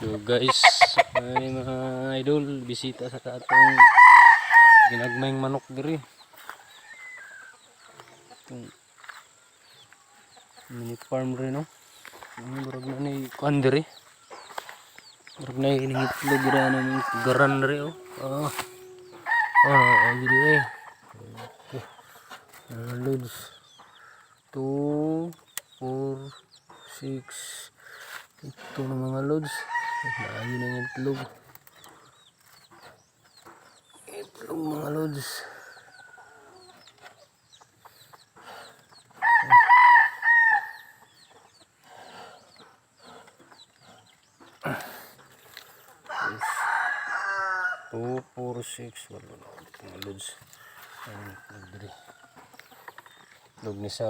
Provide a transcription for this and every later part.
So guys, ay mga idol, bisita sa katong ginagmayng manok diri. Itong mini farm rin, no? Murag na ni kuan diri. Murag na hinihitlog rin ng garan diri, oh. Diri. Loads 2, 4, 6. Ito na mga loads. Lagi na yung itlog. Itlog mga loads. Two, 4, 6. Wala na mga loads. Ayan, itlog diri. Itlog ni sa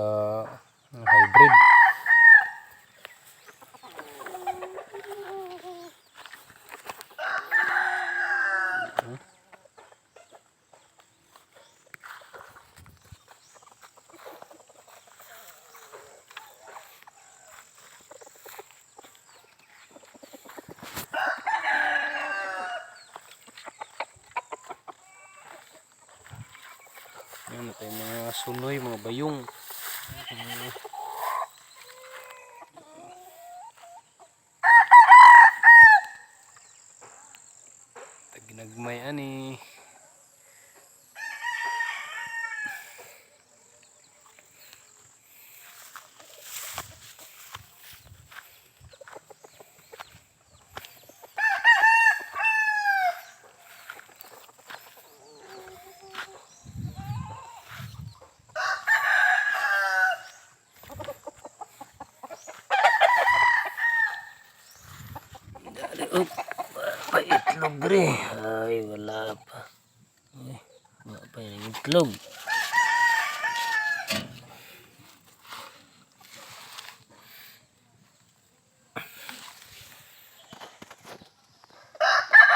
hybrid. Yan, ito yung mga sunoy, mga bayong. Ginagmay ani. Pa itlog diri. Ay wala pa. Ay, wala pa yung itlog.